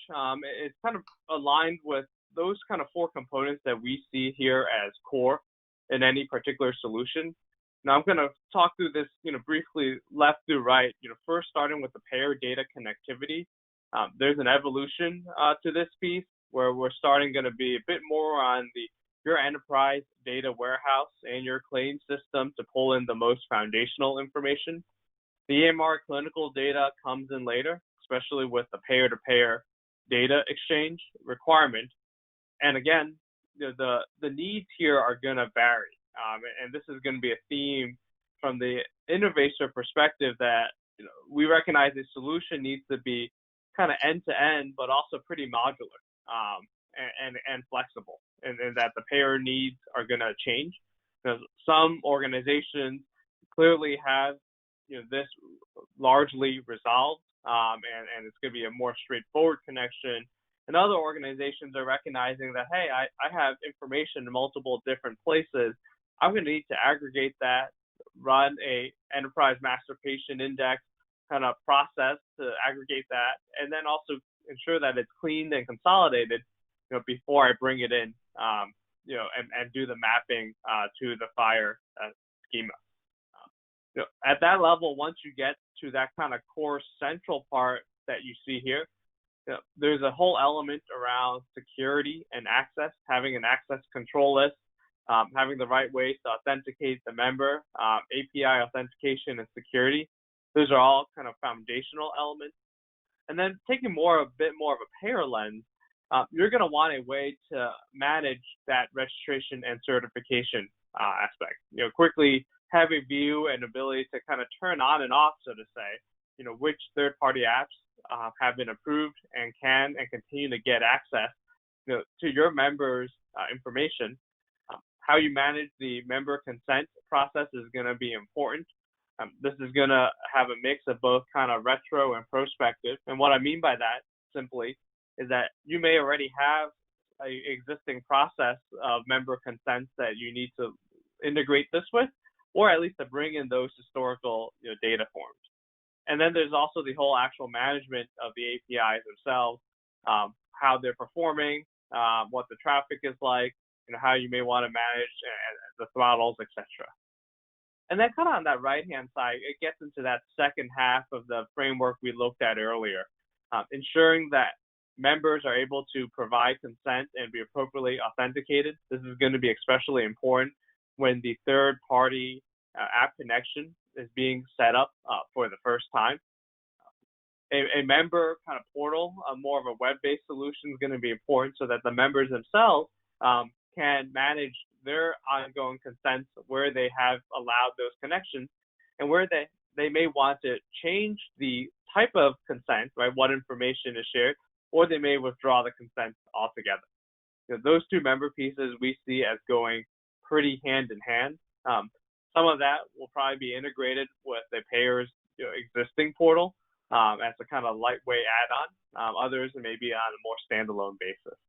is kind of aligned with those kind of 4 components that we see here as core in any particular solution. Now I'm going to talk through this, briefly left through right. First starting with the payer data connectivity. There's an evolution to this piece where we're starting going to be a bit more on your enterprise data warehouse and your claim system to pull in the most foundational information. The EMR clinical data comes in later, especially with the payer-to-payer data exchange requirement. And again, the needs here are going to vary. And this is going to be a theme from the Innovaccer perspective that we recognize a solution needs to be kind of end-to-end, but also pretty modular and flexible, and that the payer needs are going to change. Because some organizations clearly have this largely resolved, and it's going to be a more straightforward connection. And other organizations are recognizing that, hey, I have information in multiple different places. I'm going to need to aggregate that, run a enterprise master patient index kind of process to aggregate that, and then also ensure that it's cleaned and consolidated, before I bring it in, and do the mapping to the FHIR schema. At that level, once you get to that kind of core central part that you see here, there's a whole element around security and access, having an access control list, having the right ways to authenticate the member, API authentication and security. Those are all kind of foundational elements. And then taking a bit more of a payer lens, you're going to want a way to manage that registration and certification aspect. Quickly have a view and ability to kind of turn on and off, so to say, which third-party apps have been approved and can and continue to get access to your members' information. How you manage the member consent process is going to be important. This is going to have a mix of both kind of retro and prospective. And what I mean by that simply is that you may already have an existing process of member consents that you need to integrate this with, or at least to bring in those historical data forms. And then there's also the whole actual management of the APIs themselves, how they're performing, what the traffic is like, how you may want to manage the throttles, etc. And then kind of on that right-hand side, it gets into that second half of the framework we looked at earlier, ensuring that members are able to provide consent and be appropriately authenticated. This is going to be especially important when the third-party app connection is being set up for the first time. A member kind of portal, more of a web-based solution is going to be important so that the members themselves can manage their ongoing consents where they have allowed those connections and where they may want to change the type of consent, right, what information is shared, or they may withdraw the consent altogether. Those two member pieces we see as going pretty hand in hand. Some of that will probably be integrated with the payer's existing portal as a kind of lightweight add-on. Others may be on a more standalone basis.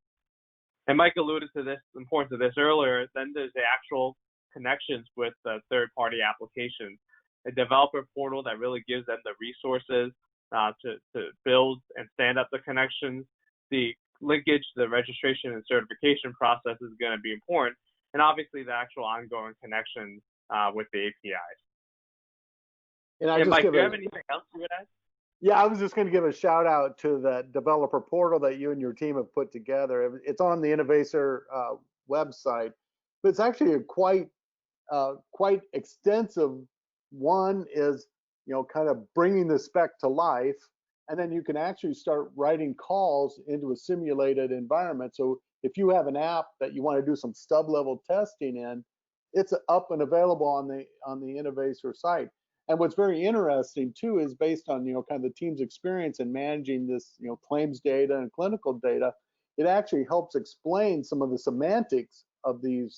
And Mike alluded to this, the importance of this earlier. Then there's the actual connections with the third-party applications, a developer portal that really gives them the resources to build and stand up the connections. The linkage to the registration and certification process is going to be important, and obviously the actual ongoing connections with the APIs. And Mike, do you have anything else you would add? Yeah, I was just going to give a shout out to the developer portal that you and your team have put together. It's on the Innovaccer website, but it's actually a quite extensive one. Is kind of bringing the spec to life, and then you can actually start writing calls into a simulated environment. So if you have an app that you want to do some stub level testing in, it's up and available on the Innovaccer site. And what's very interesting too is based on kind of the team's experience in managing this claims data and clinical data, it actually helps explain some of the semantics of the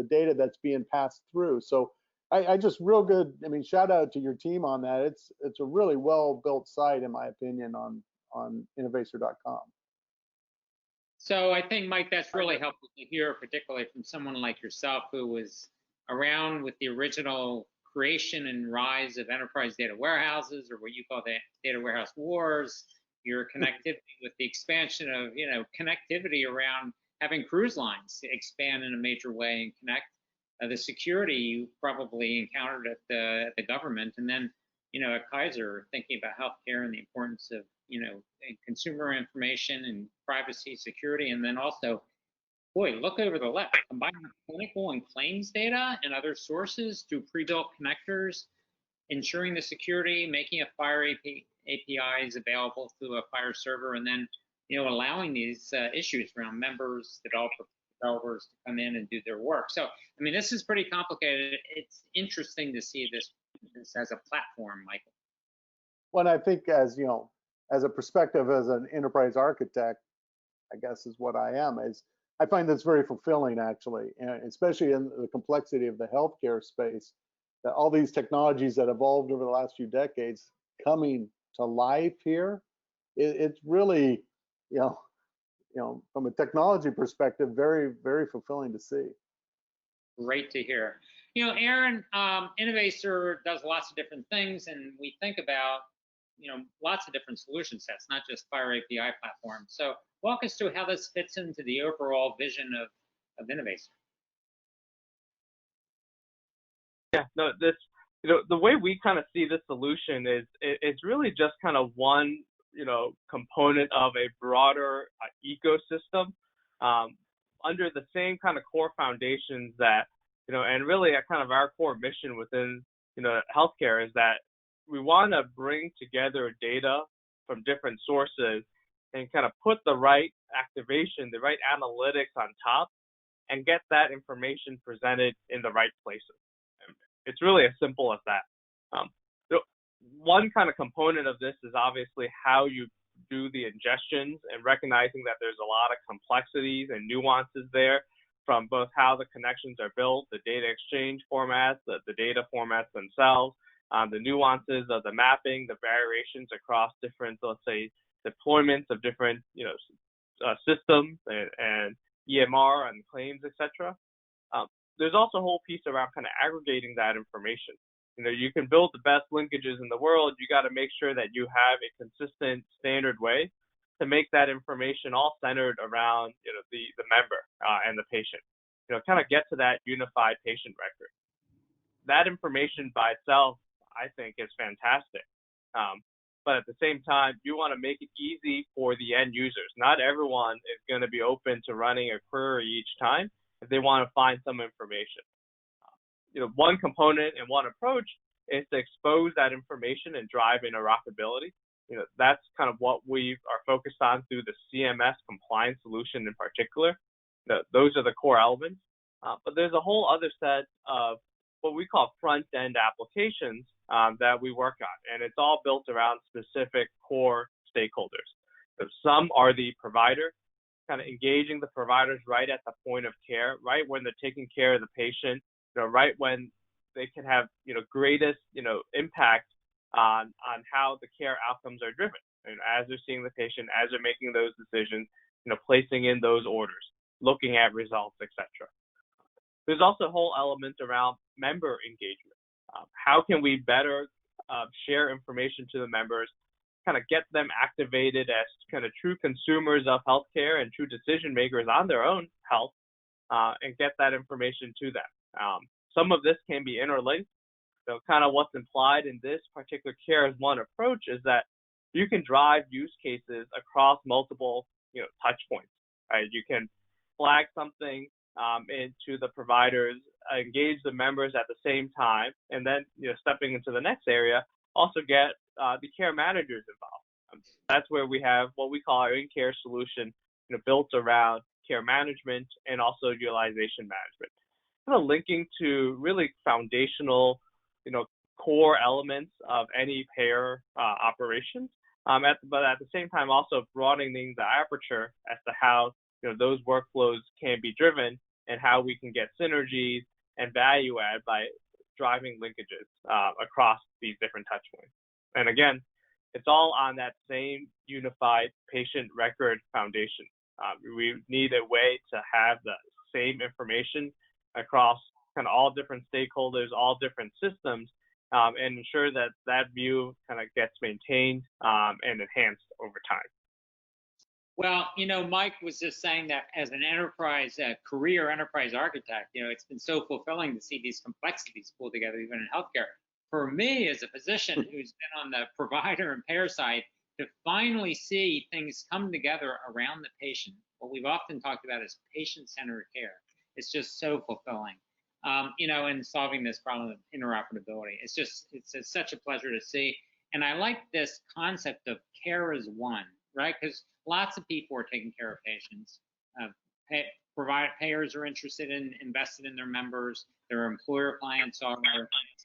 data that's being passed through. So I just real good. I mean, shout out to your team on that. It's a really well built site in my opinion on Innovaccer.com. So I think, Mike, that's really helpful to hear, particularly from someone like yourself who was around with the original creation and rise of enterprise data warehouses, or what you call the data warehouse wars, your connectivity with the expansion of connectivity around having cruise lines to expand in a major way and connect, the security you probably encountered at the government, and then at Kaiser, thinking about healthcare and the importance of, consumer information and privacy, security, and then also, boy, look over the left, combining clinical and claims data and other sources through pre-built connectors, ensuring the security, making a FHIR APIs available through a FHIR server, and then, allowing these issues around members, developers to come in and do their work. So, I mean, this is pretty complicated. It's interesting to see this as a platform, Michael. Well, I think as as a perspective as an enterprise architect, I guess is what I am, is I find this very fulfilling actually, and especially in the complexity of the healthcare space, that all these technologies that evolved over the last few decades coming to life here, it's really, from a technology perspective, very, very fulfilling to see. Great to hear. Aaron, Innovaccer does lots of different things, and we think about, lots of different solution sets, not just FHIR API platform. So walk us through how this fits into the overall vision of Innovaccer. Yeah, no, the way we kind of see this solution is it's really just kind of one, component of a broader ecosystem under the same kind of core foundations that, and really kind of our core mission within, healthcare is that we want to bring together data from different sources and kind of put the right activation, the right analytics on top, and get that information presented in the right places. It's really as simple as that. One kind of component of this is obviously how you do the ingestions and recognizing that there's a lot of complexities and nuances there from both how the connections are built, the data exchange formats, the data formats themselves, the nuances of the mapping, the variations across different, let's say, deployments of different, systems and EMR and claims, etc. There's also a whole piece around kind of aggregating that information. You can build the best linkages in the world. You got to make sure that you have a consistent standard way to make that information all centered around, the member and the patient. Kind of get to that unified patient record. That information by itself, I think, is fantastic. But at the same time, you want to make it easy for the end users. Not everyone is going to be open to running a query each time if they want to find some information. One component and one approach is to expose that information and drive interoperability. That's kind of what we are focused on through the CMS compliance solution in particular. Those are the core elements. But there's a whole other set of what we call front-end applications that we work on, and it's all built around specific core stakeholders. Some are the provider, kind of engaging the providers right at the point of care, right when they're taking care of the patient, right when they can have, greatest, impact on how the care outcomes are driven. And as they're seeing the patient, as they're making those decisions, placing in those orders, looking at results, etc. There's also a whole element around member engagement. How can we better share information to the members, kind of get them activated as kind of true consumers of healthcare and true decision makers on their own health, and get that information to them. Some of this can be interlinked. So kind of what's implied in this particular care as one approach is that you can drive use cases across multiple, touch points. Right? You can flag something into the providers, engage the members at the same time, and then stepping into the next area, also get the care managers involved. That's where we have what we call our in-care solution, built around care management and also utilization management. Kind of linking to really foundational, core elements of any payer operations, but at the same time also broadening the aperture as to how those workflows can be driven and how we can get synergies and value add by driving linkages across these different touch points. And again, it's all on that same unified patient record foundation. We need a way to have the same information across kind of all different stakeholders, all different systems, and ensure that that view kind of gets maintained and enhanced over time. Well, Mike was just saying that as an enterprise, career enterprise architect, it's been so fulfilling to see these complexities pulled together, even in healthcare. for me as a physician who's been on the provider and payer side, to finally see things come together around the patient, what we've often talked about is patient-centered care. It's just so fulfilling, in solving this problem of interoperability. It's such a pleasure to see. And I like this concept of care as one, right? Because lots of people are taking care of patients. Payers are interested in invested in their members. Their employer clients are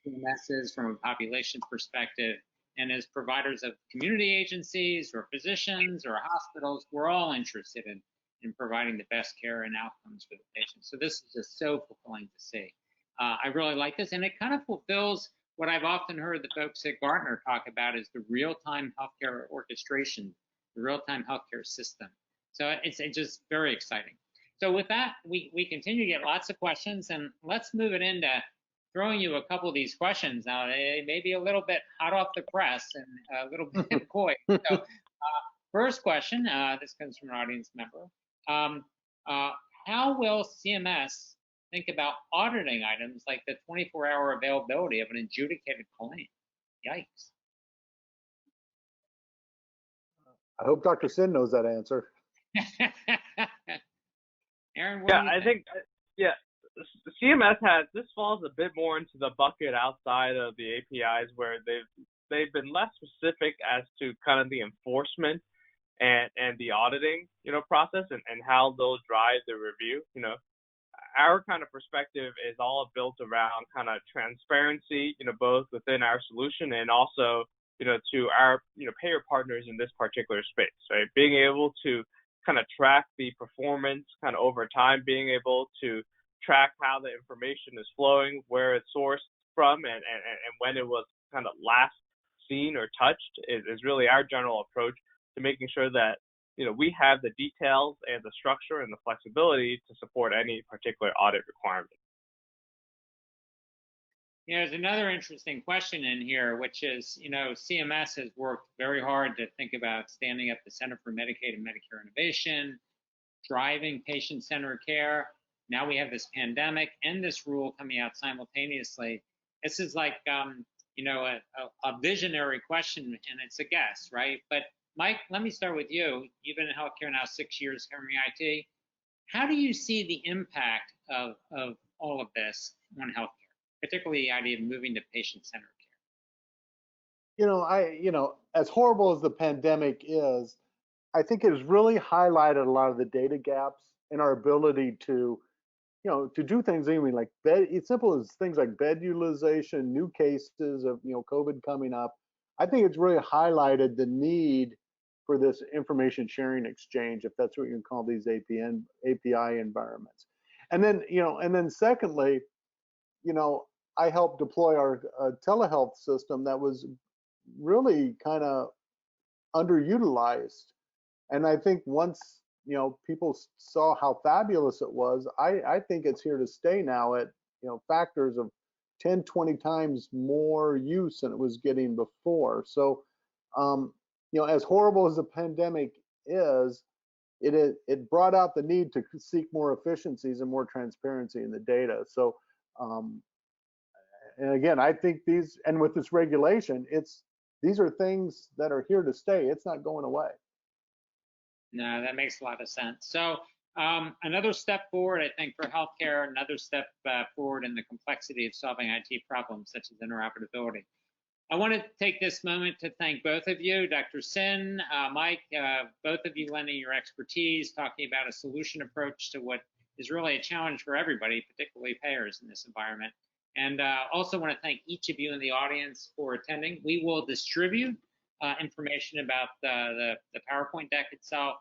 CMSs from a population perspective. And as providers of community agencies or physicians or hospitals, we're all interested in providing the best care and outcomes for the patient. So this is just so fulfilling to see. I really like this, and it kind of fulfills what I've often heard the folks at Gartner talk about is the real-time healthcare orchestration, the real-time healthcare system. So it's just very exciting. So with that, we continue to get lots of questions, and let's move it into throwing you a couple of these questions. Now, they may be a little bit hot off the press and a little bit coy. So first question, this comes from an audience member. How will CMS think about auditing items like the 24-hour availability of an adjudicated claim? Yikes. I hope Dr. Sin knows that answer. Aaron, CMS this falls a bit more into the bucket outside of the APIs where they've been less specific as to kind of the enforcement and the auditing, process and how those drive the review. Our kind of perspective is all built around kind of transparency, both within our solution and also, to our, payer partners in this particular space, right? Being able to kind of track the performance kind of over time, being able to track how the information is flowing, where it's sourced from, and when it was kind of last seen or touched is really our general approach to making sure that we have the details and the structure and the flexibility to support any particular audit requirement. There's another interesting question in here, which is, CMS has worked very hard to think about standing up the Center for Medicaid and Medicare Innovation, driving patient-centered care. Now we have this pandemic and this rule coming out simultaneously. This is like, a visionary question, and it's a guess, right? But Mike, let me start with you. You've been in healthcare now 6 years covering IT. How do you see the impact of all of this on healthcare, particularly the idea of moving to patient-centered care? As horrible as the pandemic is, I think it has really highlighted a lot of the data gaps in our ability to do things even like it's simple as things like bed utilization, new cases of, COVID coming up. I think it's really highlighted the need for this information sharing exchange, if that's what you can call these API environments. And then secondly, I helped deploy our telehealth system that was really kind of underutilized. And I think once, people saw how fabulous it was, I think it's here to stay now at, factors of 10, 20 times more use than it was getting before. So, as horrible as the pandemic is, it brought out the need to seek more efficiencies and more transparency in the data. So, and again, I think with this regulation, these are things that are here to stay. It's not going away. No, that makes a lot of sense. So another step forward, I think, for healthcare, another step forward in the complexity of solving IT problems such as interoperability. I want to take this moment to thank both of you, Dr. Sin, Mike, both of you lending your expertise, talking about a solution approach to what is really a challenge for everybody, particularly payers in this environment. And also want to thank each of you in the audience for attending. We will distribute information about the PowerPoint deck itself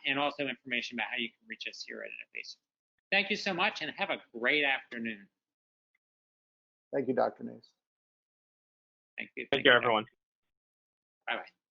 and also information about how you can reach us here at Innovaccer. Thank you so much and have a great afternoon. Thank you, Dr. Nace. Thank you. Thank you, everyone. Bye-bye.